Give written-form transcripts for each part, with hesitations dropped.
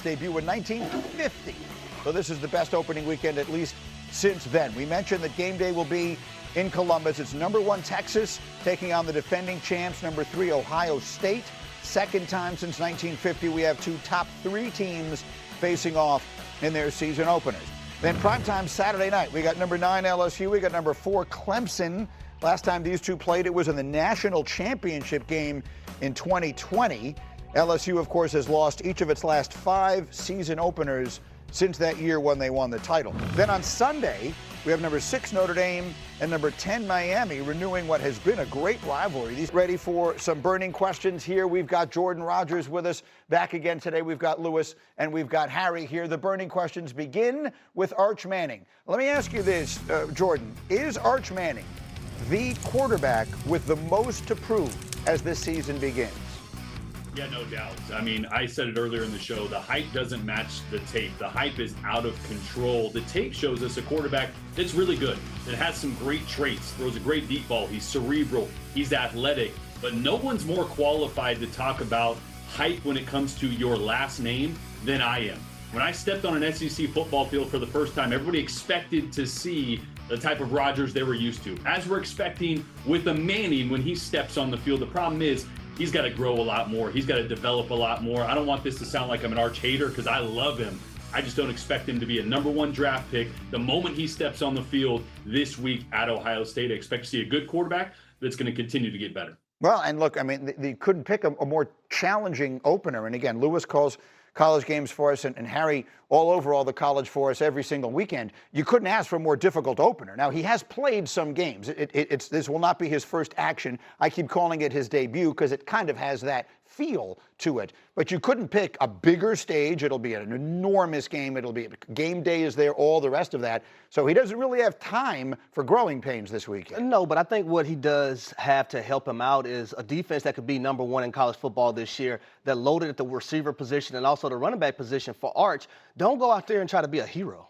debut in 1950. So this is the best opening weekend, at least since then. We mentioned that game day will be in Columbus. It's number 1 Texas taking on the defending champs, number 3 Ohio State. Second time since 1950 we have 2 top 3 teams facing off in their season openers. Then primetime Saturday night, we got number 9 LSU, we got number 4 Clemson. Last time these two played, it was in the national championship game in 2020. LSU, of course, has lost each of its last 5 season openers since that year when they won the title. Then on Sunday, we have number 6 Notre Dame and number 10 Miami renewing what has been a great rivalry. These ready for some burning questions here. We've got Jordan Rogers with us back again today. We've got Lewis and we've got Harry here. The burning questions begin with Arch Manning. Let me ask you this, Jordan. Is Arch Manning the quarterback with the most to prove as this season begins? Yeah, no doubt. I mean, I said it earlier in the show, the hype doesn't match the tape. The hype is out of control. The tape shows us a quarterback that's really good, that has some great traits, throws a great deep ball, he's cerebral, he's athletic, but no one's more qualified to talk about hype when it comes to your last name than I am. When I stepped on an SEC football field for the first time, everybody expected to see the type of Rodgers they were used to, as we're expecting with a Manning when he steps on the field. The problem is, he's got to grow a lot more. He's got to develop a lot more. I don't want this to sound like I'm an Arch hater because I love him. I just don't expect him to be a number 1 draft pick the moment he steps on the field this week at Ohio State. I expect to see a good quarterback that's going to continue to get better. Well, and look, I mean, they couldn't pick a more challenging opener. And again, Lewis calls college games for us, and Harry all over all the college for us every single weekend. You couldn't ask for a more difficult opener. Now, he has played some games. This will not be his first action. I keep calling it his debut because it kind of has that feel to it. But you couldn't pick a bigger stage. It'll be an enormous game. It'll be game day is there, all the rest of that. So he doesn't really have time for growing pains this weekend. No, but I think what he does have to help him out is a defense that could be number 1 in college football this year, that loaded at the receiver position and also the running back position for Arch. Don't go out there and try to be a hero,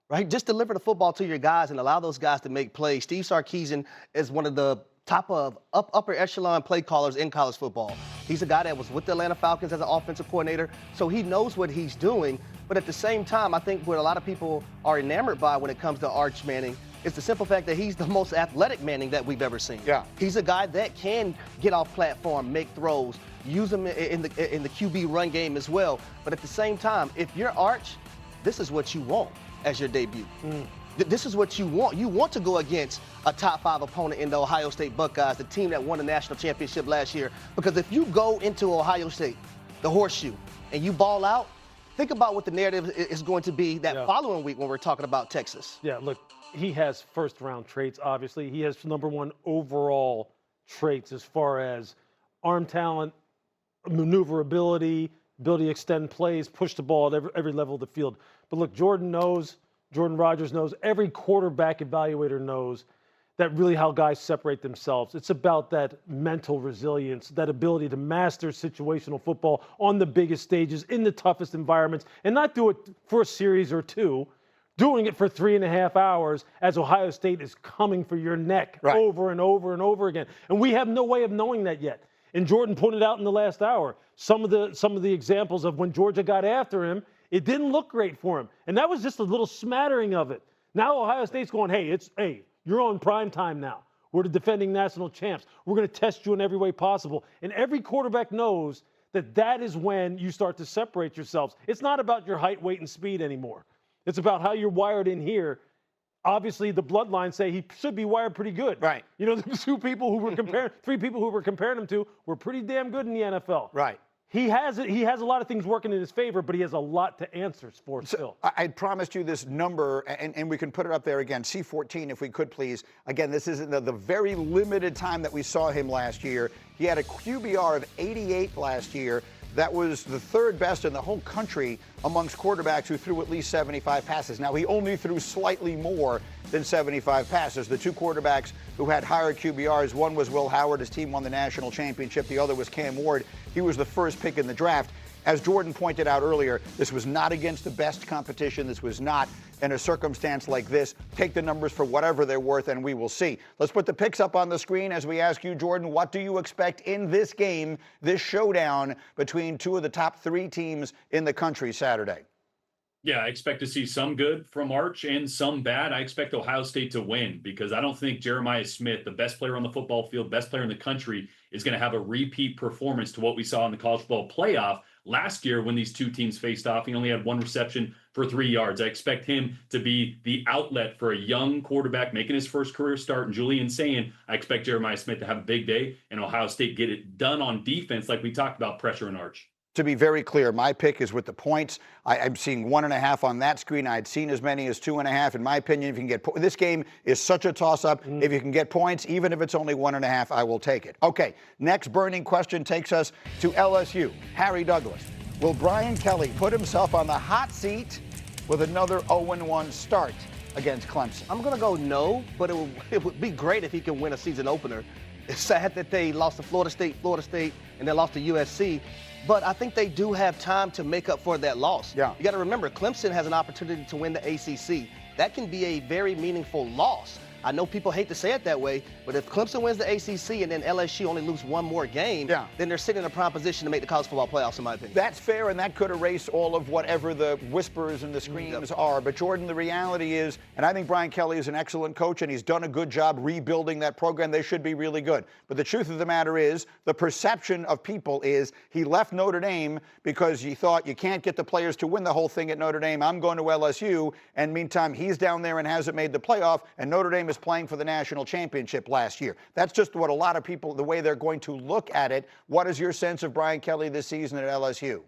right? Just deliver the football to your guys and allow those guys to make plays. Steve Sarkisian is one of the top of upper echelon play callers in college football. He's a guy that was with the Atlanta Falcons as an offensive coordinator, so he knows what he's doing. But at the same time, I think what a lot of people are enamored by when it comes to Arch Manning is the simple fact that he's the most athletic Manning that we've ever seen. Yeah. He's a guy that can get off platform, make throws, use them in the QB run game as well. But at the same time, if you're Arch, this is what you want as your debut. This is what you want. You want to go against a top 5 opponent in the Ohio State Buckeyes, the team that won the national championship last year. Because if you go into Ohio State, the horseshoe, and you ball out, think about what the narrative is going to be that following week when we're talking about Texas. Yeah, look, he has first-round traits, obviously. He has number 1 overall traits as far as arm talent, maneuverability, ability to extend plays, push the ball at every level of the field. But look, Jordan Rogers knows, every quarterback evaluator knows that really how guys separate themselves. It's about that mental resilience, that ability to master situational football on the biggest stages, in the toughest environments, and not do it for a series or 2, doing it for 3.5 hours as Ohio State is coming for your neck over and over and over again. And we have no way of knowing that yet. And Jordan pointed out in the last hour some of the examples of when Georgia got after him. It didn't look great for him. And that was just a little smattering of it. Now Ohio State's going, hey, you're on prime time now. We're the defending national champs. We're going to test you in every way possible. And every quarterback knows that is when you start to separate yourselves. It's not about your height, weight, and speed anymore. It's about how you're wired in here. Obviously, the bloodlines say he should be wired pretty good. Right. You know, the 3 people who were comparing him to were pretty damn good in the NFL. Right. He has a lot of things working in his favor, but he has a lot to answer for still. I promised you this number, and we can put it up there again, C14 if we could please. Again, this is the very limited time that we saw him last year. He had a QBR of 88 last year. That was the 3rd best in the whole country amongst quarterbacks who threw at least 75 passes. Now, he only threw slightly more than 75 passes. The 2 quarterbacks who had higher QBRs, one was Will Howard. His team won the national championship. The other was Cam Ward. He was the first pick in the draft. as Jordan pointed out earlier, this was not against the best competition. This was not in a circumstance like this. Take the numbers for whatever they're worth, and we will see. Let's put the picks up on the screen as we ask you, Jordan, what do you expect in this game, this showdown between two of the top 3 teams in the country Saturday? Yeah, I expect to see some good from Arch and some bad. I expect Ohio State to win because I don't think Jeremiah Smith, the best player on the football field, best player in the country, is going to have a repeat performance to what we saw in the college football playoff last year when these two teams faced off. He only had 1 reception for 3 yards. I expect him to be the outlet for a young quarterback making his first career start. And Julian saying, I expect Jeremiah Smith to have a big day and Ohio State get it done on defense like we talked about, pressure and Arch. To be very clear, my pick is with the points. I'm seeing 1.5 on that screen. I'd seen as many as 2.5. In my opinion, if you can get this game is such a toss-up. If you can get points, even if it's only 1.5, I will take it. Okay, next burning question takes us to LSU. Harry Douglas. Will Brian Kelly put himself on the hot seat with another 0-1 start against Clemson? I'm going to go no, but it would be great if he can win a season opener. It's sad that they lost to Florida State, and they lost to USC. But I think they do have time to make up for that loss. Yeah. You got to remember, Clemson has an opportunity to win the ACC. That can be a very meaningful loss. I know people hate to say it that way, but if Clemson wins the ACC and then LSU only lose 1 more game, then they're sitting in a prime position to make the college football playoffs, in my opinion. That's fair, and that could erase all of whatever the whispers and the screams are. But, Jordan, the reality is, and I think Brian Kelly is an excellent coach, and he's done a good job rebuilding that program. They should be really good. But the truth of the matter is, the perception of people is he left Notre Dame because he thought you can't get the players to win the whole thing at Notre Dame. I'm going to LSU. And meantime, he's down there and hasn't made the playoff, and Notre Dame is playing for the national championship last year. That's just what a lot of people, the way they're going to look at it. What is your sense of Brian Kelly this season at LSU?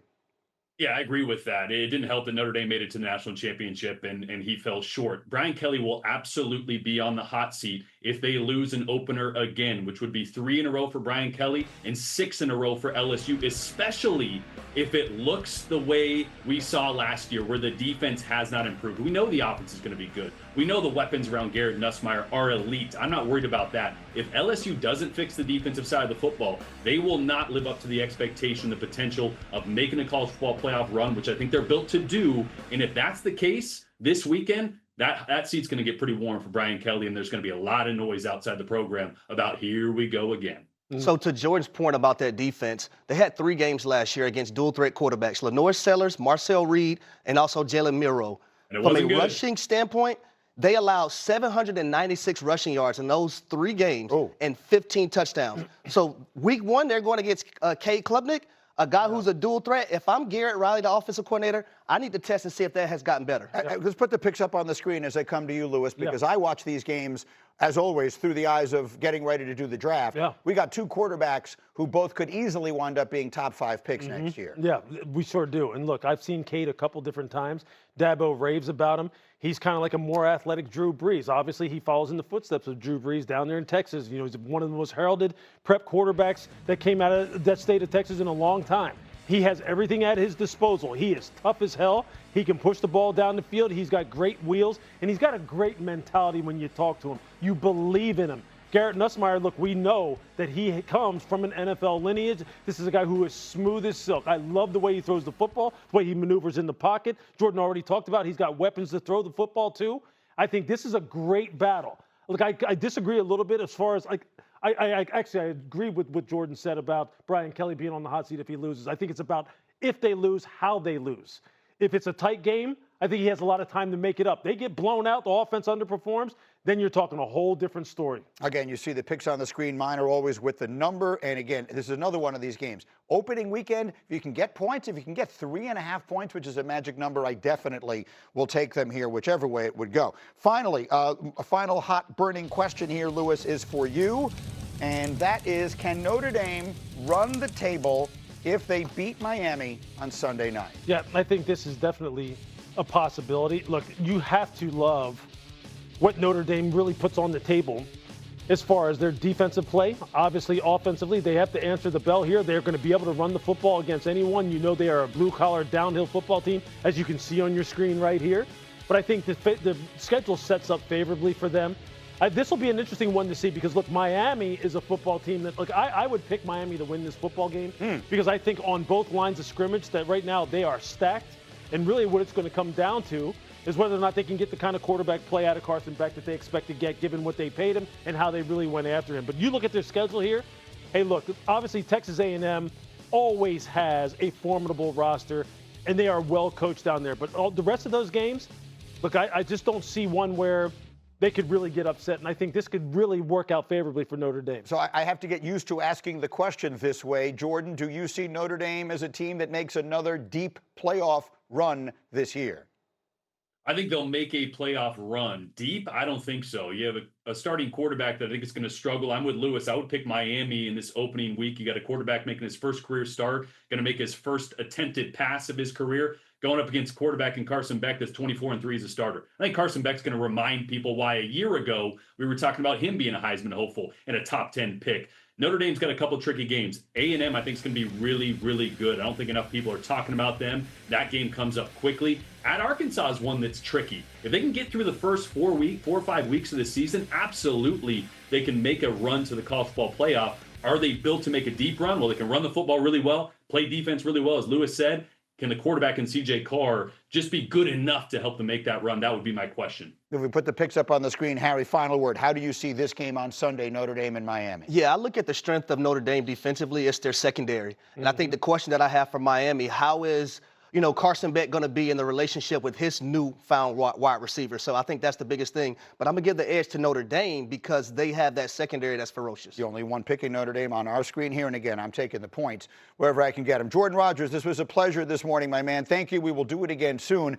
Yeah, I agree with that. It didn't help that Notre Dame made it to the national championship and he fell short. Brian Kelly will absolutely be on the hot seat if they lose an opener again, which would be 3 in a row for Brian Kelly and 6 in a row for LSU, especially if it looks the way we saw last year where the defense has not improved. We know the offense is going to be good. We know the weapons around Garrett Nussmeier are elite. I'm not worried about that. If LSU doesn't fix the defensive side of the football, they will not live up to the expectation, the potential of making a college football playoff run, which I think they're built to do. And if that's the case this weekend, that seat's going to get pretty warm for Brian Kelly, and there's going to be a lot of noise outside the program about here we go again. So to Jordan's point about that defense, they had 3 games last year against dual-threat quarterbacks, Lenore Sellers, Marcel Reed, and also Jalen Milroe. From a rushing standpoint, they allowed 796 rushing yards in those 3 games and 15 touchdowns. So week 1, they're going against Cade Klubnik, a guy who's a dual threat. If I'm Garrett Riley, the offensive coordinator, I need to test and see if that has gotten better. Let's put the picks up on the screen as they come to you, Lewis, because I watch these games, as always, through the eyes of getting ready to do the draft. We got 2 quarterbacks who both could easily wind up being top 5 picks next year. Yeah, we sure do. And look, I've seen Cade a couple different times. Dabo raves about him. He's kind of like a more athletic Drew Brees. Obviously, he follows in the footsteps of Drew Brees down there in Texas. You know, he's one of the most heralded prep quarterbacks that came out of that state of Texas in a long time. He has everything at his disposal. He is tough as hell. He can push the ball down the field. He's got great wheels, and he's got a great mentality when you talk to him. You believe in him. Garrett Nussmeier, look, we know that he comes from an NFL lineage. This is a guy who is smooth as silk. I love the way he throws the football, the way he maneuvers in the pocket. Jordan already talked about he's got weapons to throw the football to. I think this is a great battle. Look, I disagree a little bit as far as like I agree with what Jordan said about Brian Kelly being on the hot seat if he loses. I think it's about if they lose, how they lose. If it's a tight game, I think he has a lot of time to make it up. They get blown out, the offense underperforms, then you're talking a whole different story. Again, you see the picks on the screen. Mine are always with the number. And again, this is another one of these games. Opening weekend, if you can get points, if you can get 3.5 points, which is a magic number, I definitely will take them here, whichever way it would go. Finally, a final hot burning question here, Lewis, is for you. And that is, can Notre Dame run the table if they beat Miami on Sunday night? Yeah, I think this is definitely a possibility. Look, you have to love what Notre Dame really puts on the table as far as their defensive play. Obviously, offensively, they have to answer the bell here. They're going to be able to run the football against anyone. You know they are a blue-collar, downhill football team, as you can see on your screen right here. But I think the schedule sets up favorably for them. This will be an interesting one to see because, look, Miami is a football team that, look, I would pick Miami to win this football game because I think on both lines of scrimmage that right now they are stacked. And really what it's going to come down to is whether or not they can get the kind of quarterback play out of Carson Beck that they expect to get given what they paid him and how they really went after him. But you look at their schedule here. Hey, look, obviously Texas A&M always has a formidable roster, and they are well coached down there. But all the rest of those games, look, I just don't see one where they could really get upset, and I think this could really work out favorably for Notre Dame. So I have to get used to asking the question this way. Jordan, do you see Notre Dame as a team that makes another deep playoff run this year? I think they'll make a playoff run. Deep? I don't think so. You have a starting quarterback that I think is going to struggle. I'm with Lewis. I would pick Miami in this opening week. You got a quarterback making his first career start, going to make his first attempted pass of his career, going up against quarterback in Carson Beck that's 24-3 as a starter. I think Carson Beck's going to remind people why a year ago we were talking about him being a Heisman hopeful and a top 10 pick. Notre Dame's got a couple tricky games. A&M, I think, is going to be really, really good. I don't think enough people are talking about them. That game comes up quickly. At Arkansas is one that's tricky. If they can get through the first 4 or 5 weeks of the season, absolutely they can make a run to the college football playoff. Are they built to make a deep run? Well, they can run the football really well, play defense really well, as Lewis said. Can the quarterback and C.J. Carr just be good enough to help them make that run? That would be my question. If we put the picks up on the screen, Harry, final word. How do you see this game on Sunday, Notre Dame and Miami? Yeah, I look at the strength of Notre Dame defensively. It's their secondary. And I think the question that I have for Miami, how is Carson Beck going to be in the relationship with his newfound wide receiver? So I think that's the biggest thing. But I'm going to give the edge to Notre Dame because they have that secondary that's ferocious. The only one picking Notre Dame on our screen here. And again, I'm taking the points wherever I can get them. Jordan Rogers, this was a pleasure this morning, my man. Thank you. We will do it again soon.